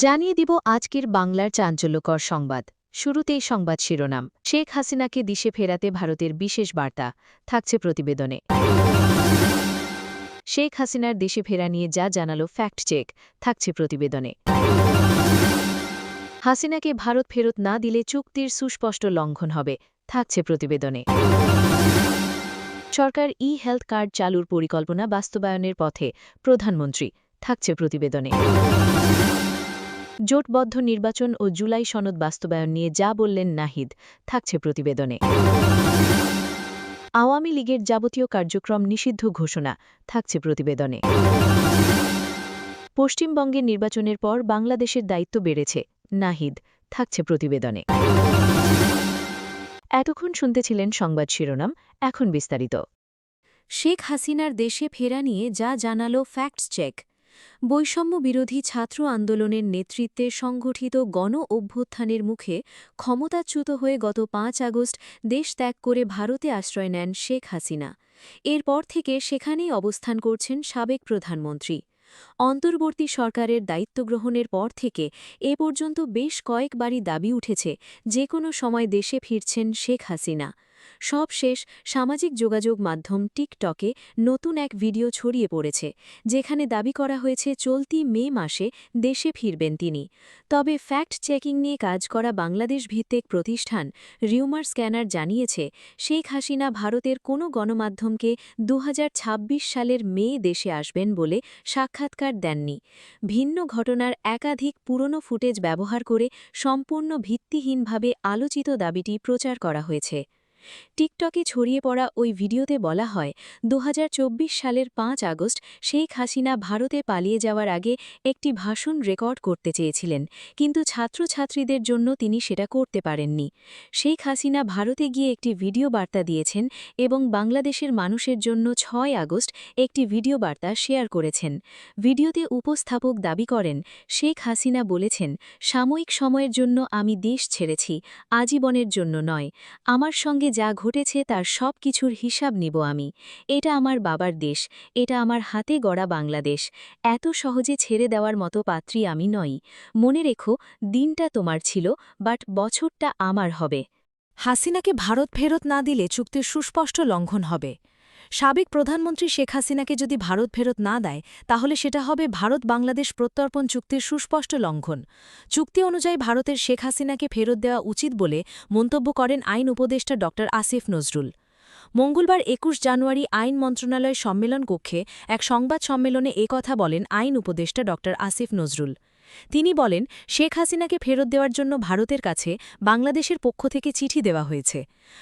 জানিয়ে দিব আজকের বাংলার চাঞ্চল্যকর সংবাদ। শুরুতেই সংবাদ শিরোনাম। শেখ হাসিনাকে দেশে ফেরাতে ভারতের বিশেষ বার্তা থাকছে প্রতিবেদনে। শেখ হাসিনার দেশে ফেরা নিয়ে যা জানালো ফ্যাক্ট চেক থাকছে প্রতিবেদনে। হাসিনাকে ভারত ফেরত না দিলে চুক্তির সুস্পষ্ট লঙ্ঘন হবে থাকছে প্রতিবেদনে। সরকার হেলথ কার্ড চালুর পরিকল্পনা বাস্তবায়নের পথে প্রধানমন্ত্রী থাকছে প্রতিবেদনে। জোটবদ্ধ নির্বাচন ও জুলাই সনদ বাস্তবায়ন নিয়ে যা বললেন নাহিদ থাকছে প্রতিবেদনে। আওয়ামী লীগের যাবতীয় কার্যক্রম নিষিদ্ধ ঘোষণা থাকছে প্রতিবেদনে। পশ্চিমবঙ্গের নির্বাচনের পর বাংলাদেশের দায়িত্ব বেড়েছে নাহিদ থাকছে প্রতিবেদনে। এতক্ষণ শুনতেছিলেন সংবাদ শিরোনাম, এখন বিস্তারিত। শেখ হাসিনার দেশে ফেরা নিয়ে যা জানালো ফ্যাক্টস চেক। বৈষম্য বিরোধী ছাত্র আন্দোলনের নেতৃত্বে সংগঠিত গণ অভ্যুত্থানের মুখে ক্ষমতাচ্যুত হয়ে গত ৫ আগস্ট দেশ ত্যাগ করে ভারতে আশ্রয় নেন শেখ হাসিনা। এরপর থেকে সেখানেই অবস্থান করছেন সাবেক প্রধানমন্ত্রী। অন্তর্বর্তী সরকারের দায়িত্ব গ্রহণের পর থেকে এ পর্যন্ত বেশ কয়েকবারই দাবি উঠেছে যে কোনো সময় দেশে ফিরছেন শেখ হাসিনা। সবশেষ সামাজিক যোগাযোগ মাধ্যম টিকটকে নতুন এক ভিডিও ছড়িয়ে পড়েছে, যেখানে দাবি করা হয়েছে চলতি মে মাসে দেশে ফিরবেন তিনি। তবে ফ্যাক্ট চেকিং নিয়ে কাজ করা বাংলাদেশ ভিত্তিক প্রতিষ্ঠান রিউমার স্ক্যানার জানিয়েছে, শেখ হাসিনা ভারতের কোনো গণমাধ্যমকে ২০২৬ সালের মে দেশে আসবেন বলে সাক্ষাৎকার দেননি। ভিন্ন ঘটনার একাধিক পুরনো ফুটেজ ব্যবহার করে সম্পূর্ণ ভিত্তিহীনভাবে আলোচিত দাবিটি প্রচার করা হয়েছে। টিকটকে ছড়িয়ে পড়া ওই ভিডিওতে বলা হয়, ২০২৪ সালের ৫ আগস্ট শেখ হাসিনা ভারতে পালিয়ে যাওয়ার আগে একটি ভাষণ রেকর্ড করতে চেয়েছিলেন, কিন্তু ছাত্রছাত্রীদের জন্য তিনি সেটা করতে পারেননি। শেখ হাসিনা ভারতে গিয়ে একটি ভিডিও বার্তা দিয়েছেন এবং বাংলাদেশের মানুষের জন্য ৬ আগস্ট একটি ভিডিও বার্তা শেয়ার করেছেন। ভিডিওতে উপস্থাপক দাবি করেন, শেখ হাসিনা বলেছেন, সাময়িক সময়ের জন্য আমি দেশ ছেড়েছি, আজীবনের জন্য নয়। আমার সঙ্গে যা ঘটেছে তার সব কিছুর হিসাব নিব আমি। এটা আমার বাবার দেশ, এটা আমার হাতে গড়া বাংলাদেশ। এত সহজে ছেড়ে দেওয়ার মতো পাত্রী আমি নই। মনে রেখো, দিনটা তোমার ছিল, বাট বছরটা আমার হবে। হাসিনাকে ভারত ফেরত না দিলে চুক্তির সুস্পষ্ট লঙ্ঘন হবে। সাবেক প্রধানমন্ত্রী শেখ হাসিনাকে যদি ভারত ফেরত না দেয়, তাহলে সেটা হবে ভারত বাংলাদেশ প্রত্যর্পণ চুক্তির সুস্পষ্ট লঙ্ঘন। চুক্তি অনুযায়ী ভারতের শেখ হাসিনাকে ফেরত দেওয়া উচিত বলে মন্তব্য করেন আইন উপদেষ্টা ড আসিফ নজরুল। মঙ্গলবার ২১ জানুয়ারি আইন মন্ত্রণালয় সম্মেলন কক্ষে এক সংবাদ সম্মেলনে কথা বলেন আইন উপদেষ্টা ড আসিফ নজরুল। তিনি বলেন, শেখ হাসিনাকে ফেরত দেওয়ার জন্য ভারতের কাছে বাংলাদেশের পক্ষ থেকে চিঠি দেওয়া হয়েছে।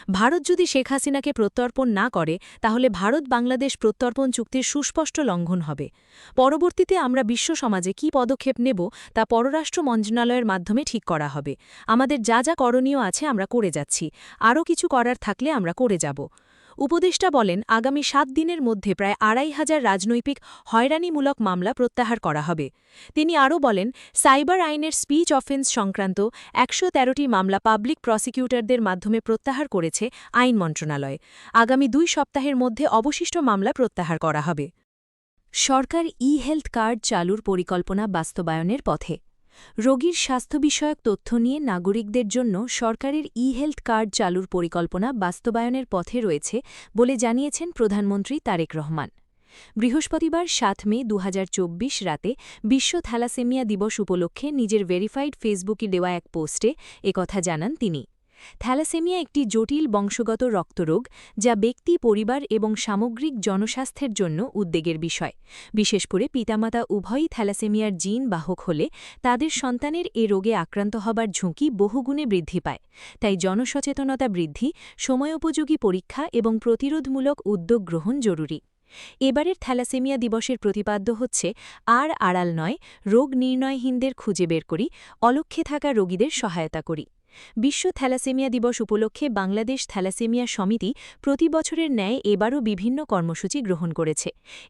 ভারত যদি শেখ হাসিনাকে প্রত্যর্পণ না করে, তাহলে ভারত বাংলাদেশ প্রত্যর্পণ চুক্তির সুস্পষ্ট লঙ্ঘন হবে। পরবর্তীতে আমরা বিশ্ব সমাজে কী পদক্ষেপ নেব তা পররাষ্ট্র মন্ত্রণালয়ের মাধ্যমে ঠিক করা হবে। আমাদের যা যা করণীয় আছে আমরা করে যাচ্ছি, আরও কিছু করার থাকলে আমরা করে যাব। উপদেষ্টা বলেন, আগামী ৭ দিনের মধ্যে প্রায় ২৫০০ রাজনৈতিক হয়রানিমূলক মামলা প্রত্যাহার করা হবে। তিনি আরও বলেন, সাইবার আইনের স্পিচ অফেন্স সংক্রান্ত ১১৩টি মামলা পাবলিক প্রসিকিউটরদের মাধ্যমে প্রত্যাহার করেছে আইন মন্ত্রণালয়। আগামী ২ সপ্তাহের মধ্যে অবশিষ্ট মামলা প্রত্যাহার করা হবে। সরকার হেলথ কার্ড চালুর পরিকল্পনা বাস্তবায়নের পথে। রোগীর স্বাস্থ্য বিষয়ক তথ্য নিয়ে নাগরিকদের জন্য সরকারের হেলথ কার্ড চালুর পরিকল্পনা বাস্তবায়নের পথে রয়েছে বলে জানিয়েছেন প্রধানমন্ত্রী তারেক রহমান। বৃহস্পতিবার ৭ মে ২০২৪ রাতে বিশ্ব থ্যালাসেমিয়া দিবস উপলক্ষে নিজের ভেরিফাইড ফেসবুকে দেওয়া এক পোস্টে একথা জানান তিনি। থ্যালাসেমিয়া একটি জটিল বংশগত রক্তরোগ, যা ব্যক্তি, পরিবার এবং সামগ্রিক জনস্বাস্থ্যের জন্য উদ্বেগের বিষয়। বিশেষ করে পিতামাতা উভয়ই থ্যালাসেমিয়ার জিন বাহক হলে তাদের সন্তানের এ রোগে আক্রান্ত হবার ঝুঁকি বহুগুণে বৃদ্ধি পায়। তাই জনসচেতনতা বৃদ্ধি, সময়োপযোগী পরীক্ষা এবং প্রতিরোধমূলক উদ্যোগ গ্রহণ জরুরি। এবারের থ্যালাসেমিয়া দিবসের প্রতিপাদ্য হচ্ছে, আর আড়াল নয়, রোগ নির্ণয়হীনদের খুঁজে বের করি, অলক্ষ্যে থাকা রোগীদের সহায়তা করি। বিশ্ব থ্যালাসেমিয়া দিবস উপলক্ষে বাংলাদেশ থ্যালাসেমিয়া সমিতি প্রতি বছরের ন্যায় এবারও বিভিন্ন কর্মসূচি গ্রহণ করেছে।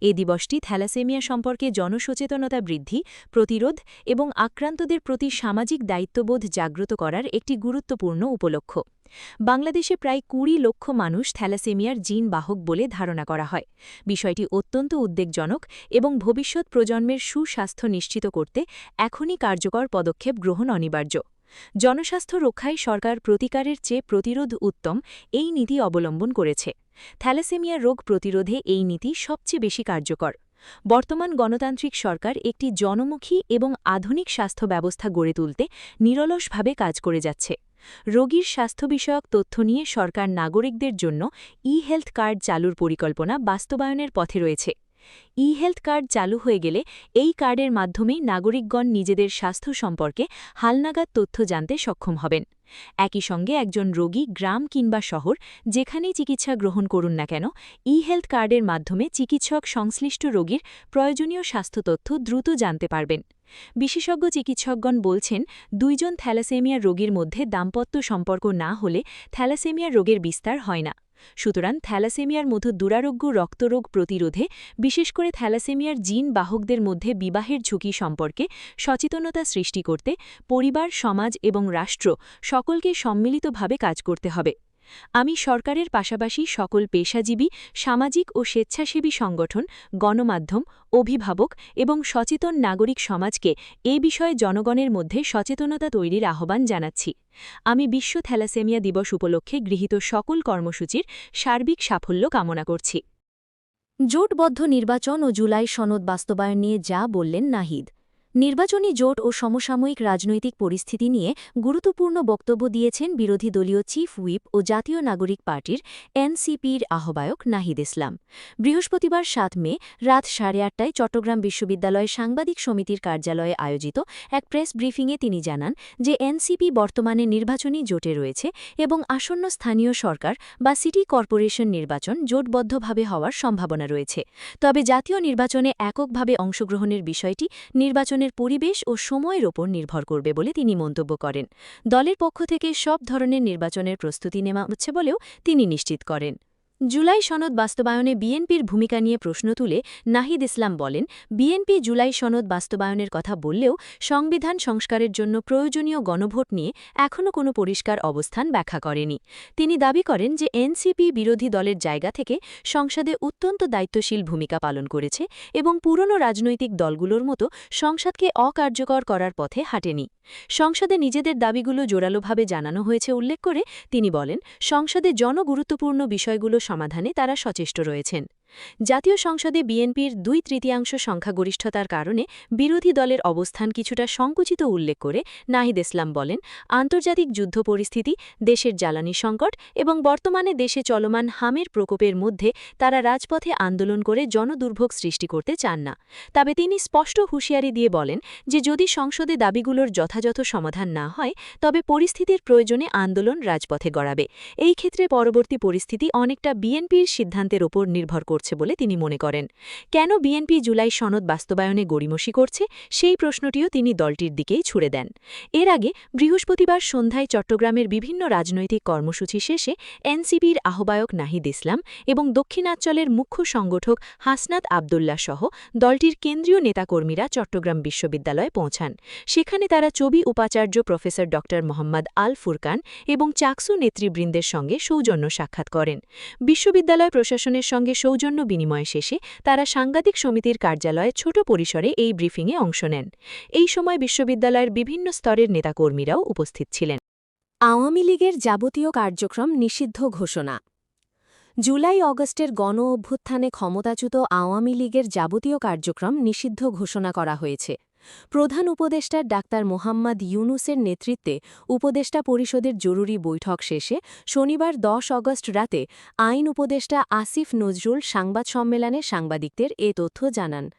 এ দিবসটি থ্যালাসেমিয়া সম্পর্কে জনসচেতনতা বৃদ্ধি, প্রতিরোধ এবং আক্রান্তদের প্রতি সামাজিক দায়িত্ববোধ জাগ্রত করার একটি গুরুত্বপূর্ণ উপলক্ষ। বাংলাদেশে প্রায় ২০ লক্ষ মানুষ থ্যালাসেমিয়ার জিন বাহক বলে ধারণা করা হয়। বিষয়টি অত্যন্ত উদ্বেগজনক এবং ভবিষ্যৎ প্রজন্মের সুস্বাস্থ্য নিশ্চিত করতে এখনই কার্যকর পদক্ষেপ গ্রহণ অনিবার্য। জনস্বাস্থ্য রক্ষায় সরকার প্রতিকারের চেয়ে প্রতিরোধ উত্তম এই নীতি অবলম্বন করেছে। থ্যালাসেমিয়া রোগ প্রতিরোধে এই নীতি সবচেয়ে বেশি কার্যকর। বর্তমান গণতান্ত্রিক সরকার একটি জনমুখী এবং আধুনিক স্বাস্থ্য ব্যবস্থা গড়ে তুলতে নিরলসভাবে কাজ করে যাচ্ছে। রোগীর স্বাস্থ্য বিষয়ক তথ্য নিয়ে সরকার নাগরিকদের জন্য ই-হেলথ কার্ড চালুর পরিকল্পনা বাস্তবায়নের পথে রয়েছে। ই-হেলথ কার্ড চালু হয়ে গেলে এই কার্ডের মাধ্যমেই নাগরিকগণ নিজেদের স্বাস্থ্য সম্পর্কে হালনাগাদ তথ্য জানতে সক্ষম হবেন। একই সঙ্গে একজন রোগী গ্রাম কিংবা শহর যেখানেই চিকিৎসা গ্রহণ করুন না কেন, ই-হেলথ কার্ডের মাধ্যমে চিকিৎসক সংশ্লিষ্ট রোগীর প্রয়োজনীয় স্বাস্থ্য তথ্য দ্রুত জানতে পারবেন। বিশেষজ্ঞ চিকিৎসকগণ বলছেন, ২ জন থ্যালাসেমিয়া রোগীর মধ্যে দাম্পত্য সম্পর্ক না হলে থ্যালাসেমিয়া রোগের বিস্তার হয় না। সুতরাং থ্যালাসেমিয়ার মতো দুরারোগ্য রক্তরোগ প্রতিরোধে, বিশেষ করে থ্যালাসেমিয়ার জিন বাহকদের মধ্যে বিবাহের ঝুঁকি সম্পর্কে সচেতনতা সৃষ্টি করতে পরিবার, সমাজ এবং রাষ্ট্র সকলকে সম্মিলিতভাবে কাজ করতে হবে। আমি সরকারের পাশাপাশি সকল পেশাজীবী, সামাজিক ও স্বেচ্ছাসেবী সংগঠন, গণমাধ্যম, অভিভাবক এবং সচেতন নাগরিক সমাজকে এ বিষয়ে জনগণের মধ্যে সচেতনতা তৈরির আহ্বান জানাচ্ছি। আমি বিশ্ব থ্যালাসেমিয়া দিবস উপলক্ষে গৃহীত সকল কর্মসূচির সার্বিক সাফল্য কামনা করছি। জোটবদ্ধ নির্বাচন ও জুলাই সনদ বাস্তবায়ন নিয়ে যা বললেন নাহিদ। নির্বাচনী জোট ও সমসাময়িক রাজনৈতিক পরিস্থিতি নিয়ে গুরুত্বপূর্ণ বক্তব্য দিয়েছেন বিরোধী দলীয় চিফ হুইপ ও জাতীয় নাগরিক পার্টির এনসিপির আহ্বায়ক নাহিদ ইসলাম। বৃহস্পতিবার ৭ মে রাত ৮:৩০টায় চট্টগ্রাম বিশ্ববিদ্যালয় সাংবাদিক সমিতির কার্যালয়ে আয়োজিত এক প্রেস ব্রিফিংয়ে তিনি জানান যে এনসিপি বর্তমানে নির্বাচনী জোটে রয়েছে এবং আসন্ন স্থানীয় সরকার বা সিটি কর্পোরেশন নির্বাচন জোটবদ্ধভাবে হওয়ার সম্ভাবনা রয়েছে। তবে জাতীয় নির্বাচনে এককভাবে অংশগ্রহণের বিষয়টি নির্বাচনের পরিবেশ ও সময়ের ওপর নির্ভর করবে বলে তিনি মন্তব্য করেন। দলের পক্ষ থেকে সব ধরনের নির্বাচনের প্রস্তুতি নেওয়া হচ্ছে বলেও তিনি নিশ্চিত করেন। জুলাই সনদ বাস্তবায়নে বিএনপির ভূমিকা নিয়ে প্রশ্ন তুলে নাহিদ ইসলাম বলেন, বিএনপি জুলাই সনদ বাস্তবায়নের কথা বললেও সংবিধান সংস্কারের জন্য প্রয়োজনীয় গণভোট নিয়ে এখনও কোনো পরিষ্কার অবস্থান ব্যাখ্যা করেনি। তিনি দাবি করেন যে এনসিপি বিরোধী দলের জায়গা থেকে সংসদে অত্যন্ত দায়িত্বশীল ভূমিকা পালন করেছে এবং পুরনো রাজনৈতিক দলগুলোর মতো সংসদকে অকার্যকর করার পথে হাঁটেনি। সংসদে নিজেদের দাবিগুলো জোরালোভাবে জানানো হয়েছে উল্লেখ করে তিনি বলেন, সংসদে জনগুরুত্বপূর্ণ বিষয়গুলো সমাধানে তারা সচেষ্ট রয়েছেন। জাতীয় সংসদে বিএনপির ২/৩ সংখ্যাগরিষ্ঠতার কারণে বিরোধী দলের অবস্থান কিছুটা সংকুচিত উল্লেখ করে নাহিদ ইসলাম বলেন, আন্তর্জাতিক যুদ্ধ পরিস্থিতি, দেশের জ্বালানি সংকট এবং বর্তমানে দেশে চলমান হামের প্রকোপের মধ্যে তারা রাজপথে আন্দোলন করে জনদুর্ভোগ সৃষ্টি করতে চান না। তবে তিনি স্পষ্ট হুঁশিয়ারি দিয়ে বলেন যে যদি সংসদে দাবিগুলোর যথাযথ সমাধান না হয় তবে পরিস্থিতির প্রয়োজনে আন্দোলন রাজপথে গড়াবে। এই ক্ষেত্রে পরবর্তী পরিস্থিতি অনেকটা বিএনপির সিদ্ধান্তের ওপর নির্ভর করছে বলে তিনি মনে করেন। কেন বিএনপি জুলাই সনদ বাস্তবায়নে গড়িমসি করছে সেই প্রশ্নটিও তিনি দলটির দিকেই ছুড়ে দেন। এর আগে বৃহস্পতিবার সন্ধ্যায় চট্টগ্রামের বিভিন্ন রাজনৈতিক কর্মসূচি শেষে এনসিপির আহ্বায়ক নাহিদ ইসলাম এবং দক্ষিণাঞ্চলের মুখ্য সংগঠক হাসনাত আবদুল্লাহ সহ দলটির কেন্দ্রীয় নেতাকর্মীরা চট্টগ্রাম বিশ্ববিদ্যালয়ে পৌঁছান। সেখানে তারা চবি উপাচার্য প্রফেসর ড মোহাম্মদ আল ফুরকান এবং চাকসু নেতৃবৃন্দের সঙ্গে সৌজন্য সাক্ষাৎ করেন। বিশ্ববিদ্যালয় প্রশাসনের সঙ্গে সৌজন্য বিনিময় শেষে তারা সাংবাদিক সমিতির কার্যালয়ে ছোট পরিসরে এই ব্রিফিংয়ে অংশ নেন। এই সময় বিশ্ববিদ্যালয়ের বিভিন্ন স্তরের নেতাকর্মীরাও উপস্থিত ছিলেন। আওয়ামী লীগের যাবতীয় কার্যক্রম নিষিদ্ধ ঘোষণা। জুলাই-অগস্টের গণ অভ্যুত্থানে ক্ষমতাচ্যুত আওয়ামী লীগের যাবতীয় কার্যক্রম নিষিদ্ধ ঘোষণা করা হয়েছে। প্রধান উপদেষ্টা ডাক্তার মোহাম্মদ ইউনুসের নেতৃত্বে উপদেষ্টা পরিষদের জরুরি বৈঠক শেষে শনিবার ১০ অগস্ট রাতে আইন উপদেষ্টা আসিফ নজরুল সংবাদ সম্মেলনে সাংবাদিকদের এ তথ্য জানান।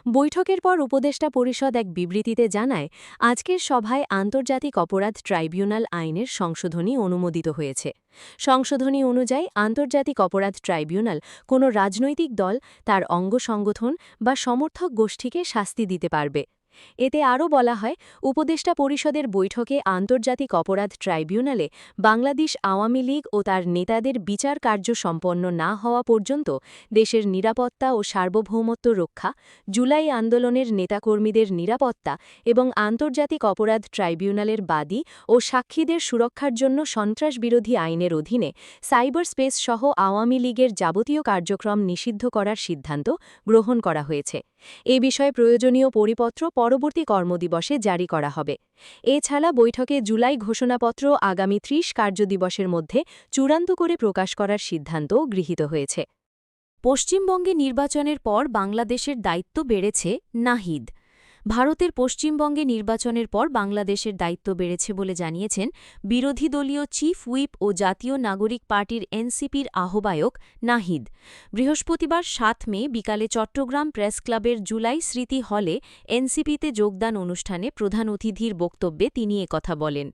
বৈঠকের পর উপদেষ্টা পরিষদ এক বিবৃতিতে জানায়, আজকের সভায় আন্তর্জাতিক অপরাধ ট্রাইব্যুনাল আইনের সংশোধনী অনুমোদিত হয়েছে। সংশোধনী অনুযায়ী আন্তর্জাতিক অপরাধ ট্রাইব্যুনাল কোনো রাজনৈতিক দল, তার অঙ্গ সংগঠন বা সমর্থক গোষ্ঠীকে শাস্তি দিতে পারবে। এতে আরও বলা হয়, উপদেষ্টা পরিষদের বৈঠকে আন্তর্জাতিক অপরাধ ট্রাইব্যুনালে বাংলাদেশ আওয়ামী লীগ ও তার নেতাদের বিচার কার্য সম্পন্ন না হওয়া পর্যন্ত দেশের নিরাপত্তা ও সার্বভৌমত্ব রক্ষা, জুলাই আন্দোলনের নেতাকর্মীদের নিরাপত্তা এবং আন্তর্জাতিক অপরাধ ট্রাইব্যুনালের বাদী ও সাক্ষীদের সুরক্ষার জন্য সন্ত্রাসবিরোধী আইনের অধীনে সাইবার স্পেস সহ আওয়ামী লীগের যাবতীয় কার্যক্রম নিষিদ্ধ করার সিদ্ধান্ত গ্রহণ করা হয়েছে। এ বিষয়ে প্রয়োজনীয় পরিপত্র পরবর্তী কর্মদিবসে জারি করা হবে। এছাড়া বৈঠকে জুলাই ঘোষণাপত্র আগামী ৩০ কার্যদিবসের মধ্যে চূড়ান্ত করে প্রকাশ করার সিদ্ধান্তও গৃহীত হয়েছে। পশ্চিমবঙ্গে নির্বাচনের পর বাংলাদেশের দায়িত্ব বেড়েছে নাহিদ। ভারতের পশ্চিমবঙ্গে নির্বাচনের পর বাংলাদেশের দায়িত্ব বেড়েছে বলে জানিয়েছেন বিরোধী দলীয় চিফ হুইপ ও জাতীয় নাগরিক পার্টির এনসিপির আহ্বায়ক নাহিদ। বৃহস্পতিবার ৭ মে বিকালে চট্টগ্রাম প্রেস ক্লাবের জুলাই স্মৃতি হলে এনসিপিতে যোগদান অনুষ্ঠানে প্রধান অতিথির বক্তব্যে তিনি একথা বলেন।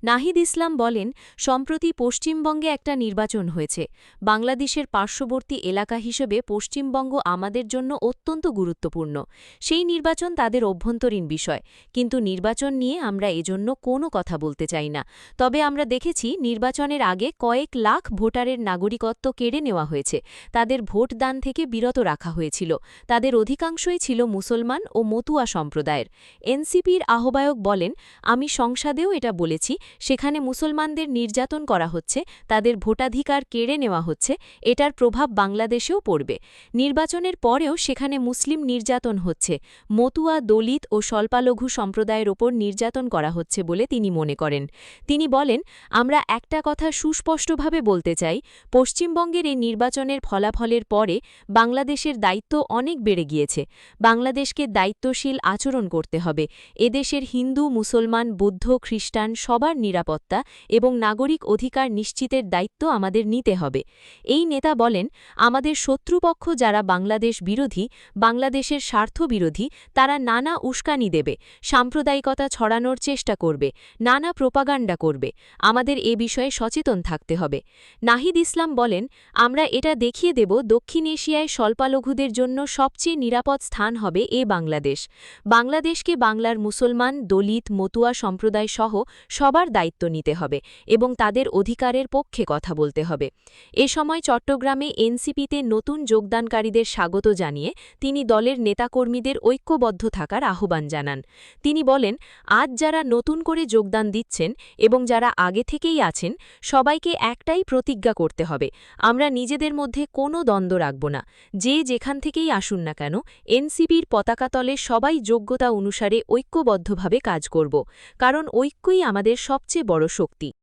নাহিদ ইসলাম বলেন, সম্প্রতি পশ্চিমবঙ্গে একটা নির্বাচন হয়েছে। বাংলাদেশের পার্শ্ববর্তী এলাকা হিসেবে পশ্চিমবঙ্গ আমাদের জন্য অত্যন্ত গুরুত্বপূর্ণ। সেই নির্বাচন তাদের অভ্যন্তরীণ বিষয়, কিন্তু নির্বাচন নিয়ে আমরা এজন্য কোনো কথা বলতে চাই না। তবে আমরা দেখেছি নির্বাচনের আগে কয়েক লাখ ভোটারের নাগরিকত্ব কেড়ে নেওয়া হয়েছে, তাদের ভোটদান থেকে বিরত রাখা হয়েছিল। তাদের অধিকাংশই ছিল মুসলমান ও মতুয়া সম্প্রদায়ের। এনসিপির আহ্বায়ক বলেন, আমি সংসদেও এটা বলেছি, সেখানে মুসলমানদের নির্যাতন করা হচ্ছে, তাদের ভোটাধিকার কেড়ে নেওয়া হচ্ছে, এটার প্রভাব বাংলাদেশেও পড়বে। নির্বাচনের পরেও সেখানে মুসলিম নির্যাতন হচ্ছে, মতুয়া, দলিত ও স্বল্পালঘু সম্প্রদায়ের ওপর নির্যাতন করা হচ্ছে বলে তিনি মনে করেন। তিনি বলেন, আমরা একটা কথা সুস্পষ্টভাবে বলতে চাই, পশ্চিমবঙ্গের এই নির্বাচনের ফলাফলের পরে বাংলাদেশের দায়িত্ব অনেক বেড়ে গিয়েছে। বাংলাদেশকে দায়িত্বশীল আচরণ করতে হবে। এদেশের হিন্দু, মুসলমান, বৌদ্ধ, খ্রিস্টান সবার নিরাপত্তা এবং নাগরিক অধিকার নিশ্চিতের দায়িত্ব আমাদের নিতে হবে। এই নেতা বলেন, আমাদের শত্রুপক্ষ যারা বাংলাদেশ বিরোধী, বাংলাদেশের স্বার্থ বিরোধী, তারা নানা উস্কানি দেবে, সাম্প্রদায়িকতা ছড়ানোর চেষ্টা করবে, নানা প্রোপাগান্ডা করবে। আমাদের এ বিষয়ে সচেতন থাকতে হবে। নাহিদ ইসলাম বলেন, আমরা এটা দেখিয়ে দেব দক্ষিণ এশিয়ায় স্বল্পালঘুদের জন্য সবচেয়ে নিরাপদ স্থান হবে এ বাংলাদেশ। বাংলাদেশকে বাংলার মুসলমান, দলিত, মতুয়া সম্প্রদায় সহ সবার দায়িত্ব নিতে হবে এবং তাদের অধিকারের পক্ষে কথা বলতে হবে। এ সময় চট্টগ্রামে এনসিপিতে নতুন যোগদানকারীদের স্বাগত জানিয়ে তিনি দলের নেতাকর্মীদের ঐক্যবদ্ধ থাকার আহ্বান জানান। তিনি বলেন, আজ যারা নতুন করে যোগদান দিচ্ছেন এবং যারা আগে থেকেই আছেন, সবাইকে একটাই প্রতিজ্ঞা করতে হবে, আমরা নিজেদের মধ্যে কোনো দ্বন্দ্ব রাখব না। যে যেখান থেকেই আসুন না কেন, এনসিপির পতাকাতলে সবাই যোগ্যতা অনুসারে ঐক্যবদ্ধভাবে কাজ করব, কারণ ঐক্যই আমাদের সবচেয়ে বড় শক্তি।